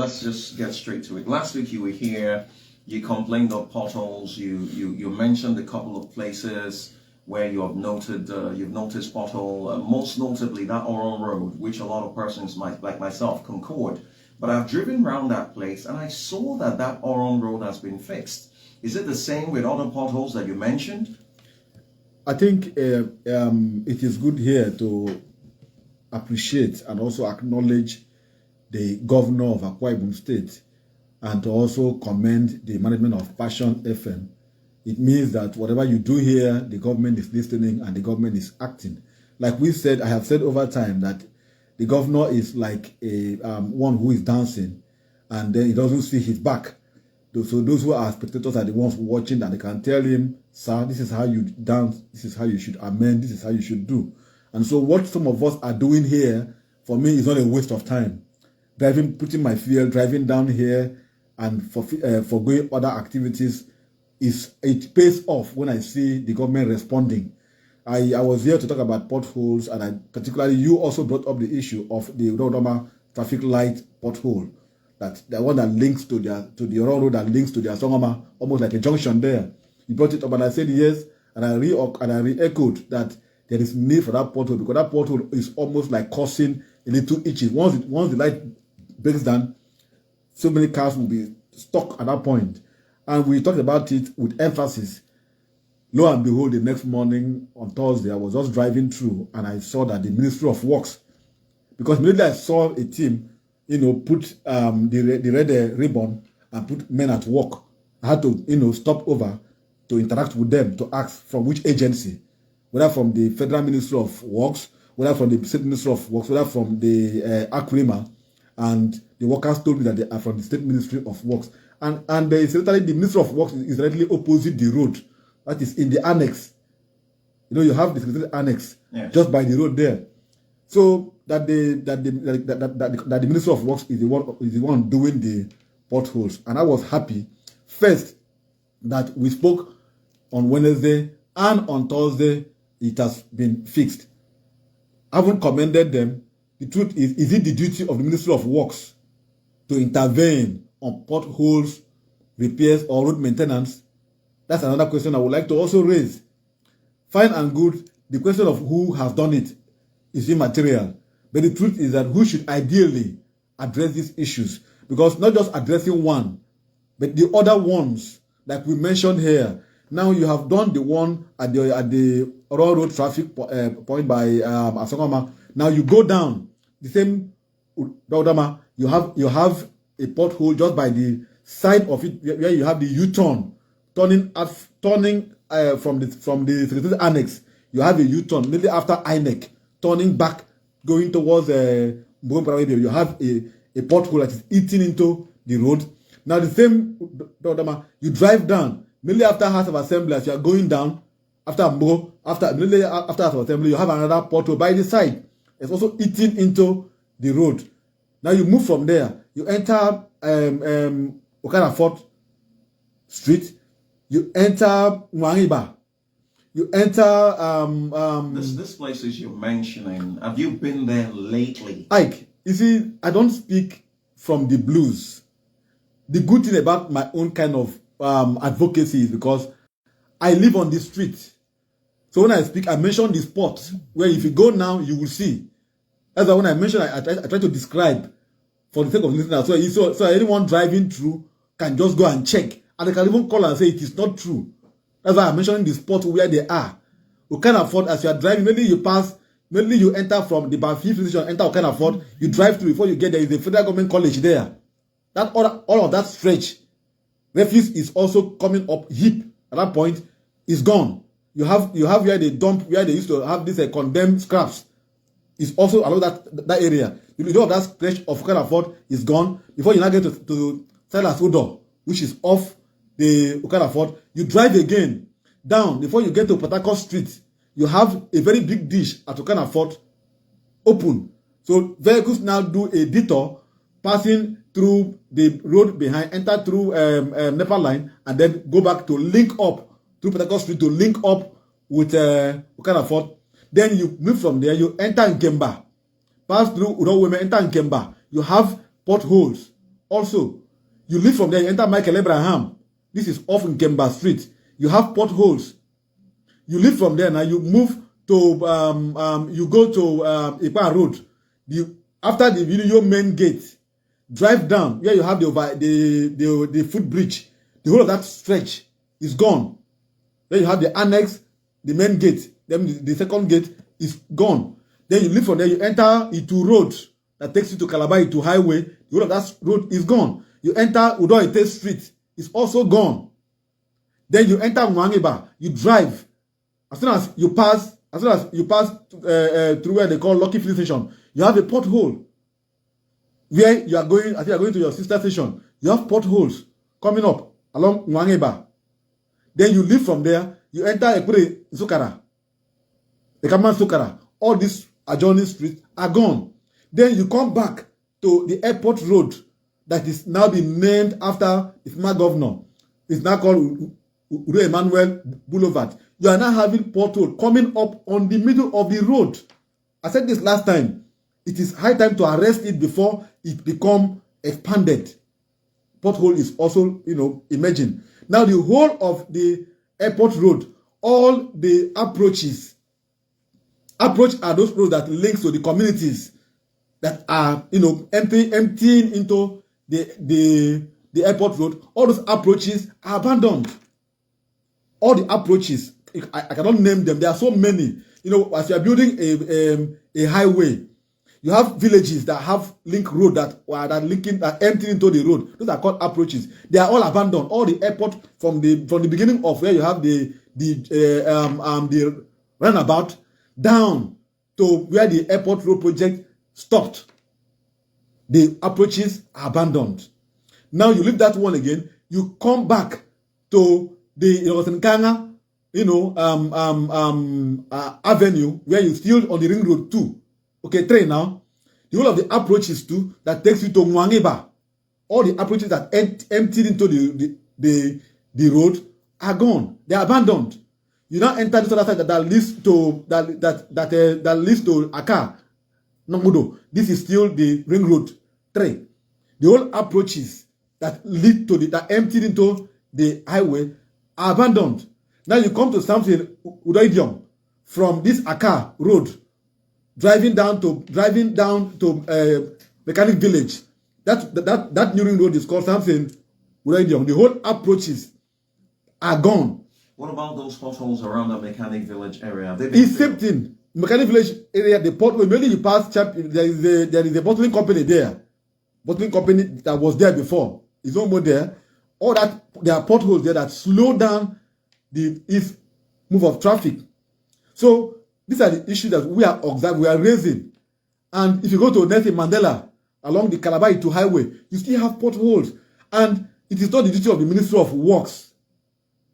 let's just get straight to it. Last week you were here, you complained of potholes, you mentioned a couple of places where you have noted, you've noticed pothole, most notably that Oron Road, which a lot of persons like myself concord. But I've driven around that place and I saw that Oron Road has been fixed. Is it the same with other potholes that you mentioned? I think it is good here to appreciate and also acknowledge the governor of Akwa Ibom State and to also commend the management of Passion FM. It means that whatever you do here, the government is listening and the government is acting. Like we said, I have said over time that the governor is like a one who is dancing and then he doesn't see his back. So those who are spectators are the ones watching and they can tell him, sir, this is how you dance, this is how you should amend, this is how you should do. And so what some of us are doing here, for me, is not a waste of time. Putting my fuel, driving down here and for going other activities, it pays off when I see the government responding. I was here to talk about potholes, and particularly you also brought up the issue of the Rodoma traffic light pothole, that the one that links to the road that links to the Asongoma, almost like a junction there. You brought it up, and I said yes, and I re-echoed that there is need for that pothole because that pothole is almost like causing a little itches. Once the light breaks down, so many cars will be stuck at that point. And we talked about it with emphasis. Lo and behold, the next morning on Thursday, I was just driving through and I saw that the Ministry of Works, because immediately I saw a team, put the red ribbon and put men at work. I had to, stop over to interact with them to ask from which agency, whether from the Federal Ministry of Works, whether from the State Ministry of Works, whether from the Akwa Ibom, and the workers told me that they are from the State Ministry of Works. And literally the Ministry of Works is directly opposite the road. That is in the annex. You have the annex just by the road there. So that the Ministry of Works is the one doing the potholes. And I was happy first that we spoke on Wednesday and on Thursday it has been fixed. I haven't commended them. The truth is it the duty of the Ministry of Works to intervene on potholes, repairs, or road maintenance? That's another question I would like to also raise. Fine and good, the question of who has done it is immaterial. But the truth is that who should ideally address these issues? Because not just addressing one, but the other ones, like we mentioned here. Now you have done the one at the road traffic point by Asongoma. Now you go down the same Daudama, you have a pothole just by the side of it where you have the U-turn turning from the annex. You have a U-turn immediately after INEC turning back going towards you have a pothole that is eating into the road. Now the same you drive down immediately after House of Assembly as you are going down immediately after House of Assembly you have another pothole by the side. It's also eating into the road. Now you move from there. You enter Okanafort Street. You enter Mwangiba. You enter this places you're mentioning. Have you been there lately? Ike, you see, I don't speak from the blues. The good thing about my own kind of advocacy is because I live on the street. So when I speak, I mention the spot where if you go now, you will see. That's why when I mention, I try to describe for the sake of listeners. So anyone driving through can just go and check. And they can even call and say it is not true. That's why I'm mentioning the spot where they are. You can afford, as you are driving, maybe you enter from the Banfi station, enter Okanafort, you drive through before you get there is a federal government college there. That all of that stretch, refuse is also coming up hip at that point, is gone. You have where they dump, where they used to have this condemned scraps. Is also along that area. You know that stretch of Okanafort is gone. Before you now get to Silas Udo, which is off the Okanafort, you drive again down before you get to Patako Street. You have a very big dish at Okanafort open. So vehicles now do a detour, passing through the road behind, enter through Nepal line, and then go back to link up through Patako Street to link up with Okanafort. Then you move from there, you enter Nkemba, pass through Uroweme, enter Nkemba. You have potholes also. You leave from there, you enter Michael Abraham. This is off in Kemba Street. You have potholes. You leave from there now, you move to, you go to Ipa Road. After the main gate, drive down where you have the footbridge. The whole of that stretch is gone. Then you have the annex, the main gate. Then the second gate is gone. Then you leave from there, you enter Itu Road that takes you to Calabar Itu Highway. The whole of that road is gone. You enter Udoite Street, it's also gone. Then you enter Mwangeba, you drive. As soon as you pass through where they call Lucky Filling Station, you have a pothole. Where you are going, I think you are going to your sister station. You have potholes coming up along Mwangeba. Then you leave from there, you enter Ekure Sukara, Ekaman Sukara. All these adjoining streets are gone. Then you come back to the airport road that is now been named after the former governor. It's now called Uru Emmanuel Boulevard. You are now having pothole coming up on the middle of the road. I said this last time. It is high time to arrest it before it become expanded. Pothole is also, emerging. Now the whole of the airport road, all the approach are those roads that links to the communities that are, emptying into the airport road. All those approaches are abandoned. All the approaches, I cannot name them. There are so many. As you are building a highway, you have villages that have link road that empty into the road. Those are called approaches. They are all abandoned. All the airport from the beginning of where you have the runabout down to where the airport road project stopped. The approaches are abandoned. Now you leave that one again. You come back to the Rosenkanga, avenue where you still on the ring road 2. Okay, 3 now. The whole of the approaches too that takes you to Mwangeba. All the approaches that emptied into the road are gone. They are abandoned. You now enter this other side that leads to Aka, Namudo. This is still the ring road 3. The whole approaches that that emptied into the highway are abandoned. Now you come to something Udoidium from this Aka road, driving down to Mechanic Village. That new ring road is called something Udoidium. The whole approaches are gone. What about those potholes around the Mechanic Village area? It's same thing. Mechanic Village area, the pothole, maybe you pass, there is a bottling company there. Bottling company that was there before. It's no more there. All that, there are potholes there that slow down the move of traffic. So these are the issues that we are raising. And if you go to Nelson Mandela along the Calabar to highway, you still have potholes. And it is not the duty of the Ministry of Works,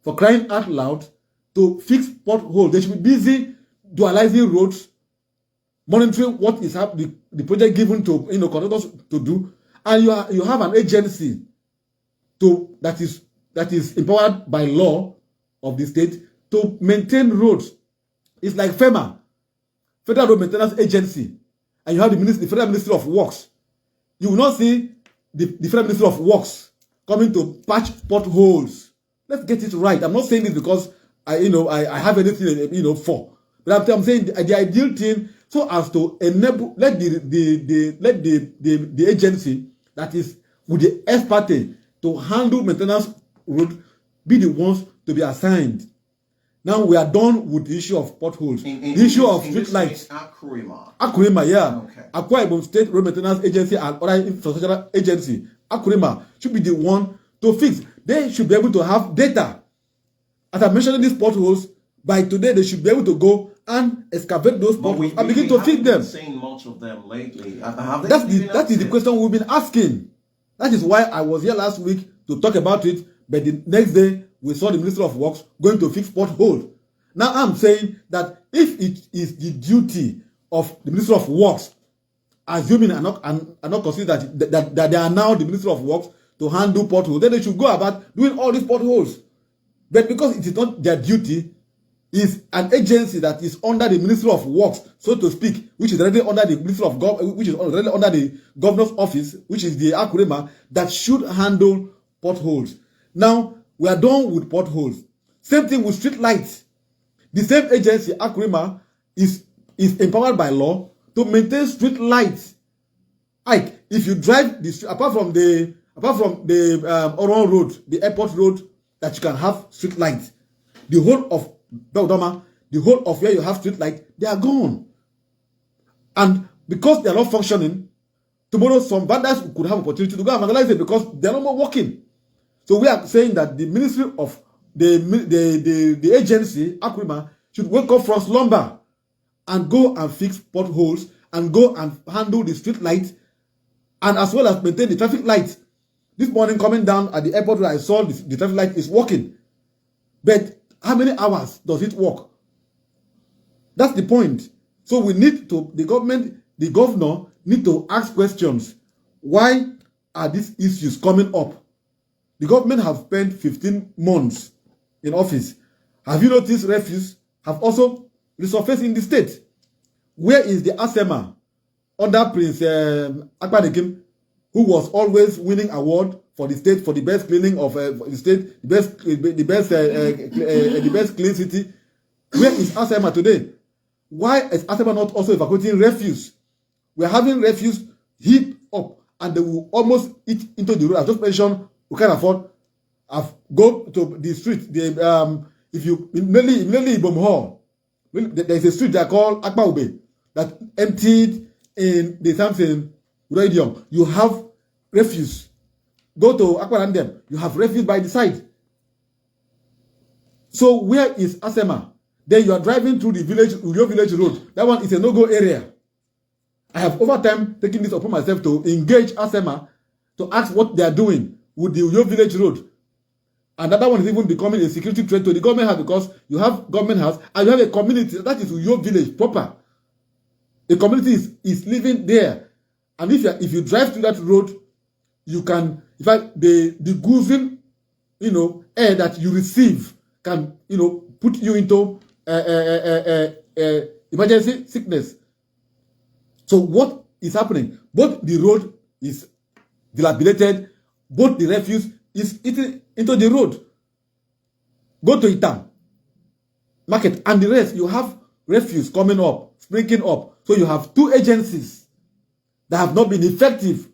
for crying out loud, to fix potholes. They should be busy dualizing roads, monitoring what is happening, the project given to contractors to do, and you have an agency that is empowered by law of the state to maintain roads. It's like FEMA, Federal Road Maintenance Agency, and you have the Federal Ministry of Works. You will not see the Federal Ministry of Works coming to patch potholes. Let's get it right. I'm not saying this because I have anything for, but I'm saying the ideal thing so as to enable let the agency that is with the expertise to handle maintenance road be the ones to be assigned. Now we are done with the issue of potholes. The issue of street lights. Akwa, yeah. Okay. Akwa Ibom State Road Maintenance Agency and other infrastructure agency. Akwa should be the one to fix. They should be able to have data. As I mentioned these potholes, by today they should be able to go and excavate those potholes and begin to fix them. Seen much of them lately. That is the question we've been asking. That is why I was here last week to talk about it, but the next day we saw the Minister of Works going to fix potholes. Now I'm saying that if it is the duty of the Minister of Works, assuming and not consider that they are now the Minister of Works to handle potholes, then they should go about doing all these potholes. But because it is not their duty, is an agency that is under the Ministry of Works, so to speak, which is already under the Ministry of which is already under the Governor's office, which is the Akwa Ibom, that should handle potholes. Now we are done with potholes. Same thing with street lights. The same agency, Akwa Ibom, is empowered by law to maintain street lights. Like if you drive the street, apart from the Oron Road, the airport road, that you can have street lights, the whole of Beldoma, the whole of where you have street light, they are gone. And because they are not functioning, tomorrow some vendors could have opportunity to go and vandalize it because they are no more working. So we are saying that the Ministry of the agency, Akwa Ibom, should wake up from slumber and go and fix potholes and go and handle the street lights and as well as maintain the traffic lights. This morning coming down at the airport where I saw the traffic light is working. But how many hours does it work? That's the point. So we need to, the governor need to ask questions. Why are these issues coming up? The government have spent 15 months in office. Have you noticed refuse have also resurfaced in the state? Where is the ASEMA under Prince Akwa Ibom, who was always winning award for the state for the best cleaning of the state, the best clean city? Where is ASEMA today? Why is ASEMA not also evacuating refuse? We are having refuse heaped up, and they will almost eat into the road. I just mentioned we can afford. Go to the street. If you mainly Ibom Hall, there is a street they call Akwa Ibom that emptied in the Samson Radium. You have refuse. Go to Akwa Ibom, you have refuse by the side. So where is ASEMA? Then you are driving through the village, your village road. That one is a no-go area. I have over time taken this upon myself to engage ASEMA to ask what they are doing with the your village road. And that one is even becoming a security threat to the government house because you have government house and you have a community that is your village proper. The community is living there. And if you drive through that road, you can, in fact, the goozing, air that you receive can, put you into emergency sickness. So what is happening? Both the road is dilapidated, both the refuse is eating into the road. Go to Itam market and the rest, you have refuse coming up, sprinkling up. So you have two agencies that have not been effective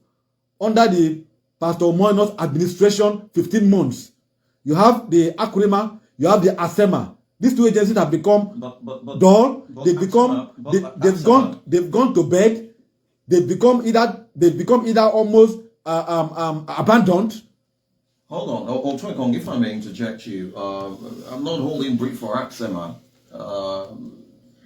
under the Pastor Moino's administration 15 months. You have the Akwa Ibom, you have the ASEMA. These two agencies have become dull. They've gone to bed. They've become either almost abandoned. Hold on, Otwekong, if I may interject you, I'm not holding brief for ASEMA.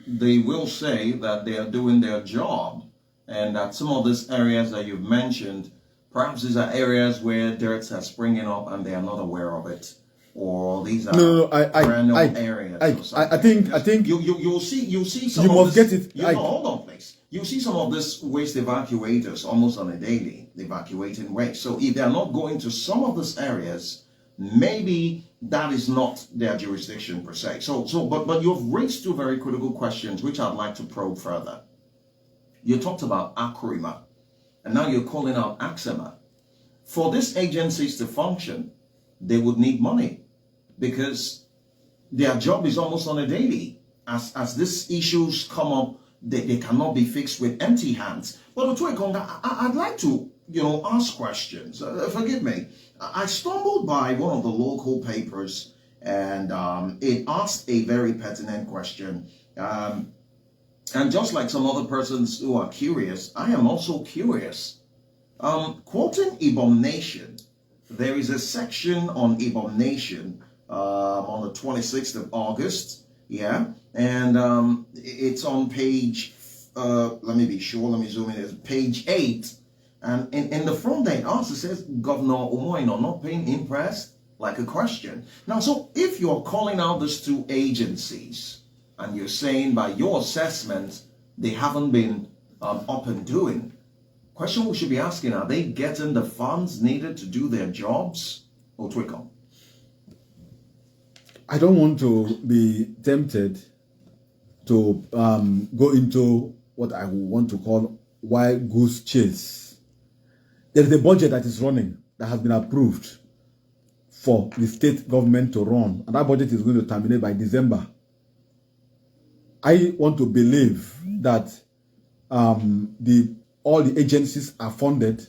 They will say that they are doing their job, and that some of these areas that you've mentioned, perhaps these are areas where dirt are springing up and they are not aware of it. Or these are random areas. I think you'll see some. You must get it. Hold on, please. You see some of this waste evacuators almost on a daily evacuating waste. So if they are not going to some of these areas, maybe that is not their jurisdiction per se. But you've raised two very critical questions which I'd like to probe further. You talked about Akwa Ibom, and now you're calling out ASEMA. For these agencies to function, they would need money because their job is almost on a daily. As these issues come up, they cannot be fixed with empty hands. But I'd like to, ask questions. Forgive me. I stumbled by one of the local papers and it asked a very pertinent question. And just like some other persons who are curious, I am also curious. Quoting Ibom Nation, there is a section on Ibom Nation on the 26th of August, and it's on page, let me be sure, let me zoom in, it's page 8, and in the front there it also says, Governor Umoino not paying impressed, like a question. Now, so if you're calling out these two agencies, and you're saying by your assessment, they haven't been up and doing, question we should be asking, are they getting the funds needed to do their jobs? Or Twickham? I don't want to be tempted to go into what I want to call wild goose chase. There is a budget that is running that has been approved for the state government to run, and that budget is going to terminate by December. I want to believe that all the agencies are funded.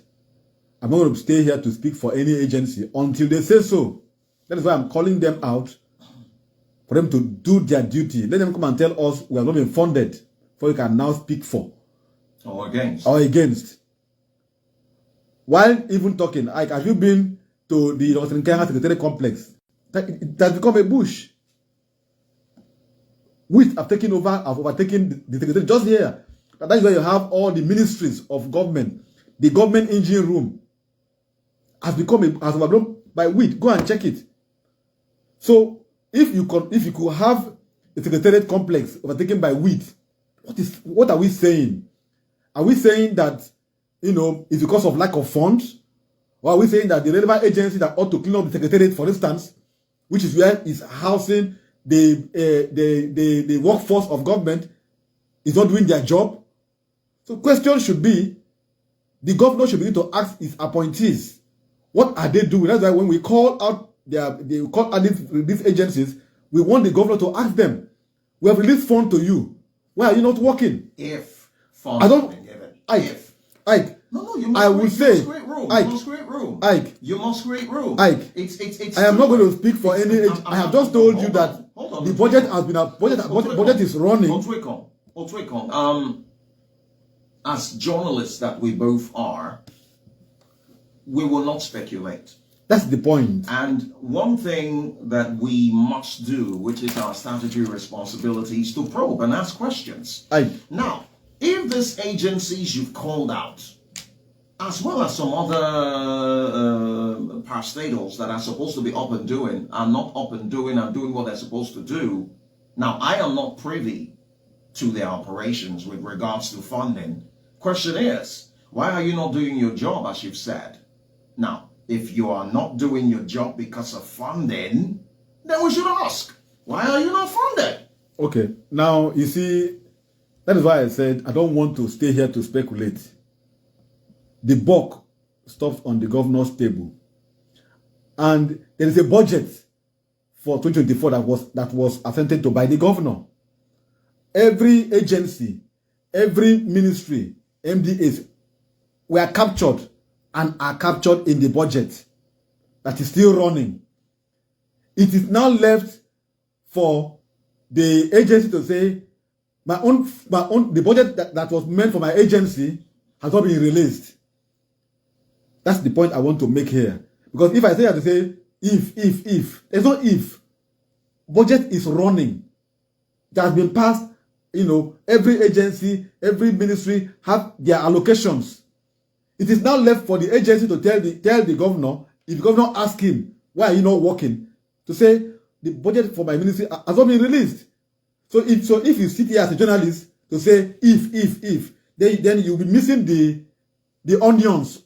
I'm not going to stay here to speak for any agency until they say so. That is why I'm calling them out, for them to do their duty. Let them come and tell us we have not been funded, for we can now speak for or against. While even talking, like, have you been to the Dr. Nkanga Secretariat Complex? It has become a bush. Which have overtaken the Secretariat just here. That is where you have all the ministries of government. The government engine room has overgrown by wheat. Go and check it. So if you could have a Secretariat complex overtaken by wheat, what are we saying? Are we saying that it's because of lack of funds? Or are we saying that the relevant agency that ought to clean up the Secretariat, for instance, which is where is housing the workforce of government, is not doing their job? So question should be, the governor should begin to ask his appointees, what are they doing? That's why when we call out these agencies, we want the governor to ask them, we have released funds to you. Why are you not working? If funds have been given. Ike. No, you must create room. You must create room. Ike. You must create room. Ike. It's I am not going to speak for any. I have just told you that the budget has been budget is running. Otwekong, as journalists that we both are, we will not speculate. That's the point. And one thing that we must do, which is our statutory responsibility, is to probe and ask questions. Now, if these agencies you've called out, as well as some other parastatals that are supposed to be up and doing, are not up and doing and doing what they're supposed to do, now I am not privy to their operations with regards to funding. Question is, why are you not doing your job as you've said? Now, if you are not doing your job because of funding, then we should ask, why are you not funded? Okay, now you see, that is why I said I don't want to stay here to speculate. The buck stops on the governor's table. And there is a budget for 2024 that was assented to by the governor. Every agency, every ministry, MDAs were captured and are captured in the budget that is still running. It is now left for the agency to say, the budget that was meant for my agency has not been released. That's the point I want to make here. Because if I say, I have to say, if, there's no if. Budget is running. It has been passed, every agency, every ministry have their allocations. It is now left for the agency to tell the governor, if the governor asks him, why are you not working? To say, the budget for my ministry has not been released. So if you sit here as a journalist to say, if, then you'll be missing the onions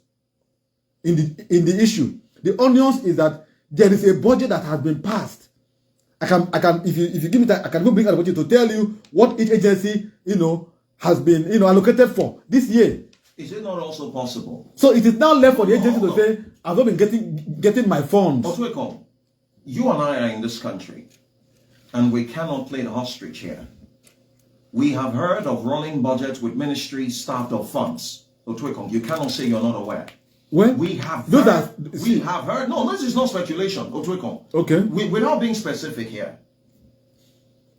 in the issue. The onions is that there is a budget that has been passed. I can if you give me that, I can go bring out the budget to tell you what each agency has been allocated for this year. Is it not also possible? So it is now left for the agency to say, I've not been getting my funds. Otwekong, you and I are in this country, and we cannot play the ostrich here. We have heard of running budgets with ministries starved of funds. Otwekong, you cannot say you're not aware. When we have heard. No, this is not speculation. Otwekong. Okay. Without being specific here.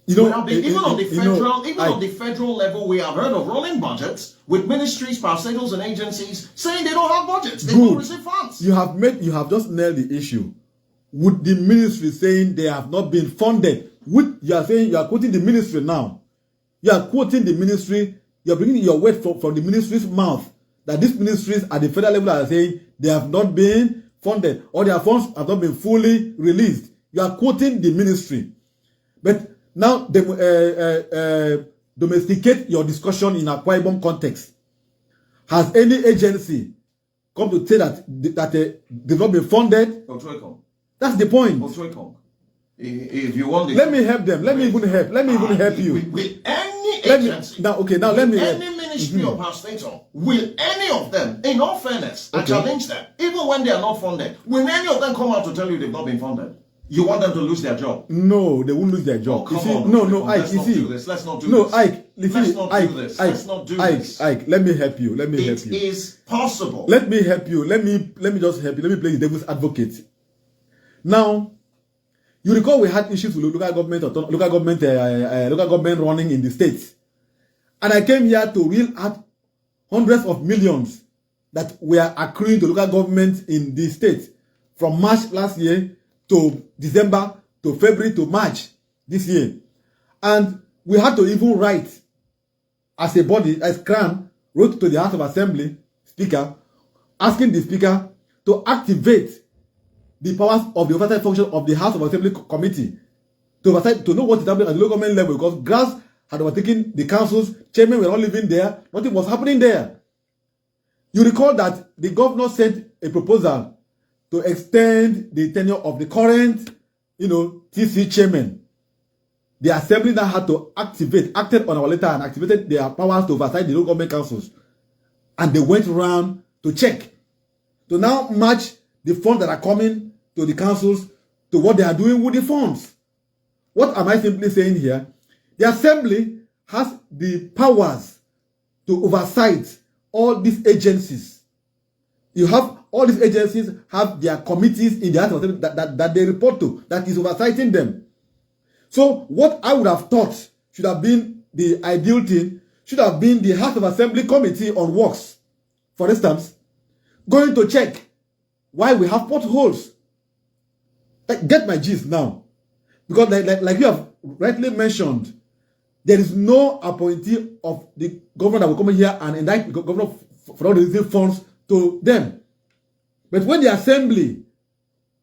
Even on the federal level, we have heard of running budgets with ministries, parastatals, and agencies saying they don't have budgets. They don't receive funds. You have just nailed the issue. With the ministry saying they have not been funded, you are quoting the ministry now. You are quoting the ministry. You are bringing your word from the ministry's mouth that these ministries at the federal level are saying they have not been funded or their funds have not been fully released. You are quoting the ministry. But now, domesticate your discussion in Akwa Ibom context. Has any agency come to say that they've not been funded? Otwekong. That's the point. Otwekong. If you want, let me help them. Let me even help. Let me even help you. With any agency, now let me help. Any ministry or parastatal, will any of them, in all fairness, I challenge them, even when they are not funded, will any of them come out to tell you they've not been funded? You want them to lose their job? No, they won't lose their job. Oh, come see, on, no, Ike, let's not do this. Let's not do no, this. Ike, Let's not do this. Let's not do this. Ike, let me help you. Let me help you. It is possible. Let me help you. Let me just help you. Let me play the devil's advocate. Now, you recall we had issues with local government running in the states, and I came here to reel out hundreds of millions that were accruing to local government in the states from March last year to December to February to March this year, and we had to even write as a body, as CRAN wrote to the House of Assembly Speaker, asking the Speaker to activate the powers of the oversight function of the House of Assembly Committee to know what is happening at the local government level, because grass had overtaken the councils, chairmen were not living there, nothing was happening there. You recall that the governor sent a proposal to extend the tenure of the current, TC chairman. The assembly now had to acted on our letter and activated their powers to oversight the local government councils. And they went around to check, to now match the funds that are coming to the councils to what they are doing with the funds. What am I simply saying here? The assembly has the powers to oversight all these agencies. You have all these agencies have their committees in the House of Assembly that they report to, that is oversighting them. So what I would have thought should have been the ideal thing should have been the House of Assembly Committee on Works, for instance, going to check why we have potholes. Get my gist now. Because like you have rightly mentioned, there is no appointee of the governor that will come here and indict the governor for all the receiving funds to them. But when the assembly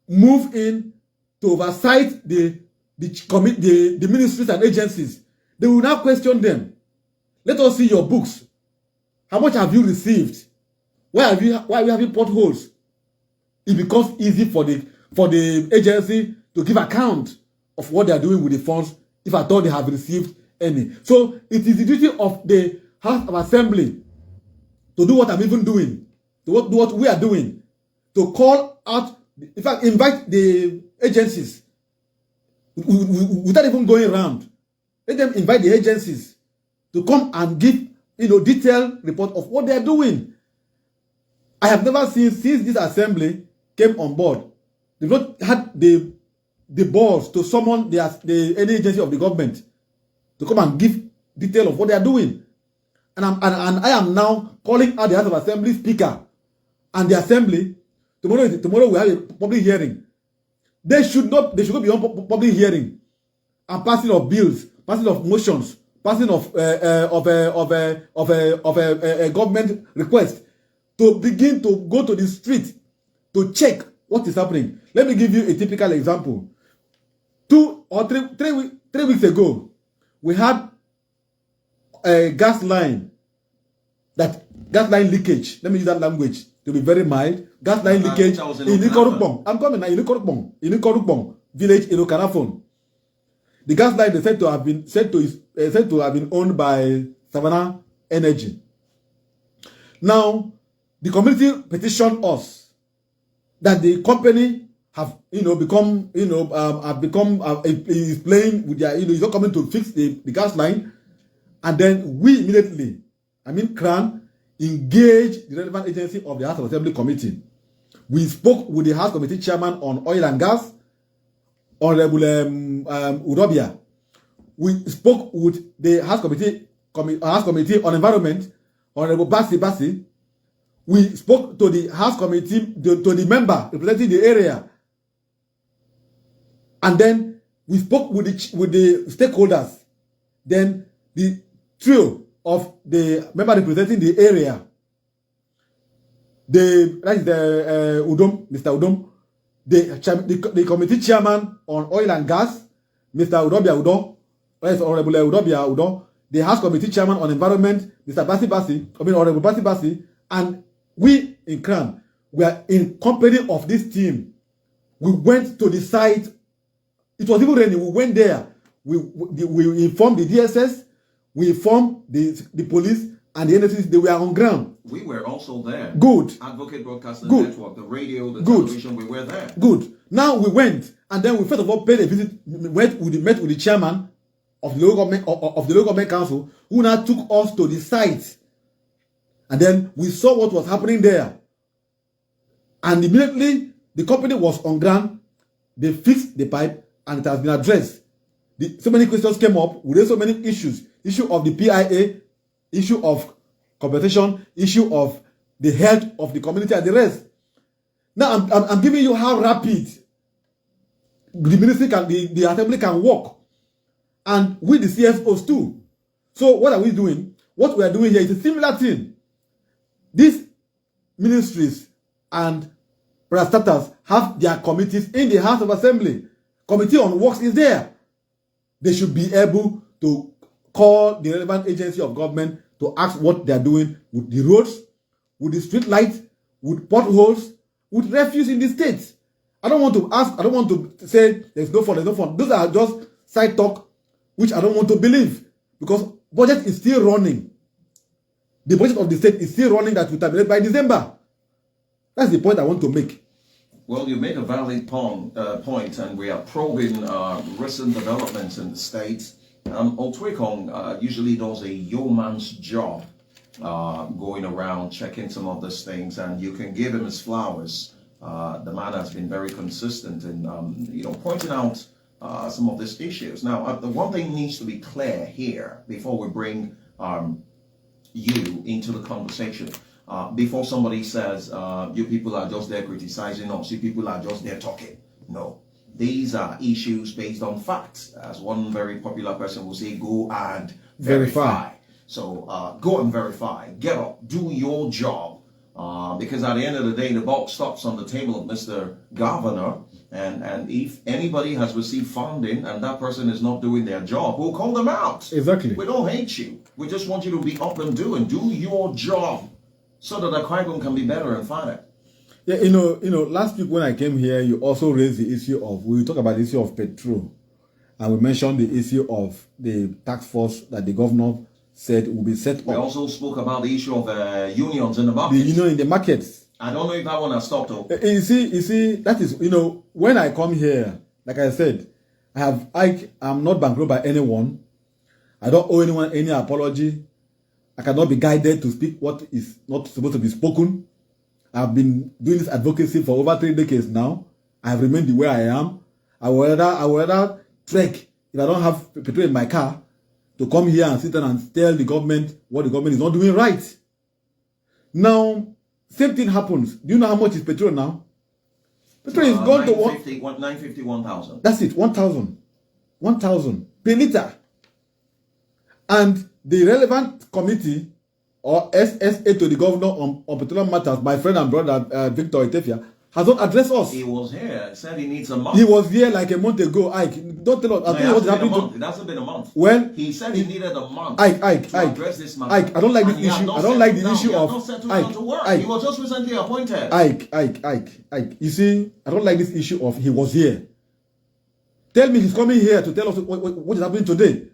move in to oversight the ministries and agencies, they will now question them. Let us see your books. How much have you received? Why are you having potholes? It becomes easy for the agency to give account of what they are doing with the funds, if at all they have received any. So it is the duty of the House of Assembly to do what I'm even doing, to do what we are doing, to call out, in fact, invite the agencies without even going around. Let them invite the agencies to come and give detailed report of what they are doing. I have never seen, since this assembly came on board, they've not had the balls to summon any agency of the government to come and give detail of what they are doing. And I am now calling out the House of Assembly Speaker and the Assembly. Tomorrow we have a public hearing. They should go beyond public hearing and passing of bills, passing of motions, passing of a government request to begin to go to the street to check what is happening. Let me give you a typical example. 2 or 3 weeks ago, we had a gas line leakage. Let me use that language to be very mild. Gas line leakage in Ikorukbong. I'm coming now. In Ikorukbong village in Okanafon. The gas line is said to have been owned by Savannah Energy. Now, the community petitioned us that the company have become is playing with their is not coming to fix the gas line, and then we immediately, CRAN, engaged the relevant agency of the House of Assembly Committee. We spoke with the House Committee Chairman on Oil and Gas, Honorable Udobia. We spoke with the House Committee on Environment, Honorable Basi. We spoke to the House Committee, to the member representing the area. And then we spoke with the stakeholders. Then the trio of the member representing the area, Mr. Udom, the committee chairman on oil and gas, Mr. Udobia Udom, Honorable Udobia Udom, the House Committee chairman on environment, Mr. Honorable Basi, and we in CRAN were in company of this team. We went to the site It was even raining. We went there. We informed the DSS, we informed the police, and the NSC. They were on ground. We were also there. Good. Advocate Broadcasting Good. Network, the radio, the Good. television, we were there. Good. Now we went, and then we first of all paid a visit. Met with the chairman of the local government council, who now took us to the site, and then we saw what was happening there. And immediately the company was on ground. They fixed the pipe, and it has been addressed. So many questions came up. We raised so many issues. Issue of the PIA, issue of compensation, issue of the health of the community, and the rest. Now I'm giving you how rapid the ministry can, the assembly can work, and with the CFOs too. So what are we doing? What we are doing here is a similar thing. These ministries and parastatals have their committees in the House of Assembly. Committee on Works is there. They should be able to call the relevant agency of government to ask what they are doing with the roads, with the street lights, with potholes, with refuse in the state. I don't want to say there's no fund, there's no fund. Those are just side talk, which I don't want to believe, because budget is still running. The budget of the state is still running, that will terminate by December. That's the point I want to make. Well, you make a valid point, and we are probing recent developments in the state. Otwekong usually does a yeoman's job going around checking some of these things, and you can give him his flowers. The man has been very consistent in pointing out some of these issues. Now, the one thing needs to be clear here before we bring you into the conversation. Before somebody says, you people are just there criticizing us, you people are just there talking. No, these are issues based on facts. As one very popular person will say, go and verify. So go and verify, get up, do your job. Because at the end of the day, the buck stops on the table of Mr. Governor. And if anybody has received funding and that person is not doing their job, we'll call them out. Exactly. We don't hate you. We just want you to be up and do your job, so that the Akwa Ibom can be better and finer. Yeah, last week when I came here, you also raised the issue of, we talk about the issue of petrol, and we mentioned the issue of the task force that the governor said will be set up. We also spoke about the issue of unions in the market. The union in the markets. I don't know if that one has stopped. You see, that is, when I come here, like I said, I'm not bankrupt by anyone. I don't owe anyone any apology. I cannot be guided to speak what is not supposed to be spoken. I've been doing this advocacy for over 3 decades now. I have remained the way I am. I will rather trek, if I don't have petrol in my car, to come here and sit down and tell the government what the government is not doing right. Now, same thing happens. Do you know how much is petrol now? Petrol is gone to 951,000. That's it, 1,000. 1,000 per liter. And the relevant committee or SSA to the governor on petroleum matters, my friend and brother Victor Etefia, has not addressed us. He was here, said he needs a month. He was here like a month ago. Ike, don't tell us. I'll tell you what's happening. It hasn't been a month. Well, he said he needed a month to address this matter. Ike, I don't like this issue. I don't like the issue of Ike. He was just recently appointed. Ike. You see, I don't like this issue of he was here. Tell me he's coming here to tell us what is happening today.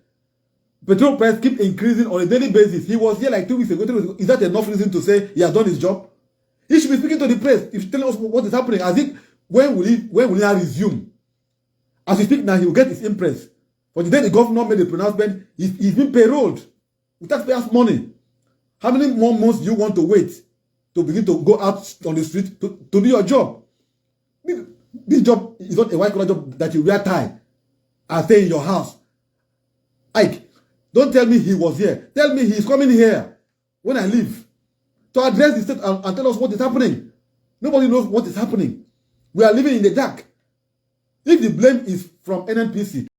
Petrol price keep increasing on a daily basis. He was here like 2 weeks ago. Is that enough reason to say he has done his job? He should be speaking to the press. He should tell us what is happening. As if when will he now resume? As we speak now, he will get his impress. For the day the governor made the pronouncement, he's been payrolled with taxpayers' money. How many more months do you want to wait to begin to go out on the street to do your job? This job is not a white collar job that you wear tie and stay in your house. Ike, don't tell me he was here. Tell me he's coming here when I leave to address the state and tell us what is happening. Nobody knows what is happening. We are living in the dark. If the blame is from NNPC,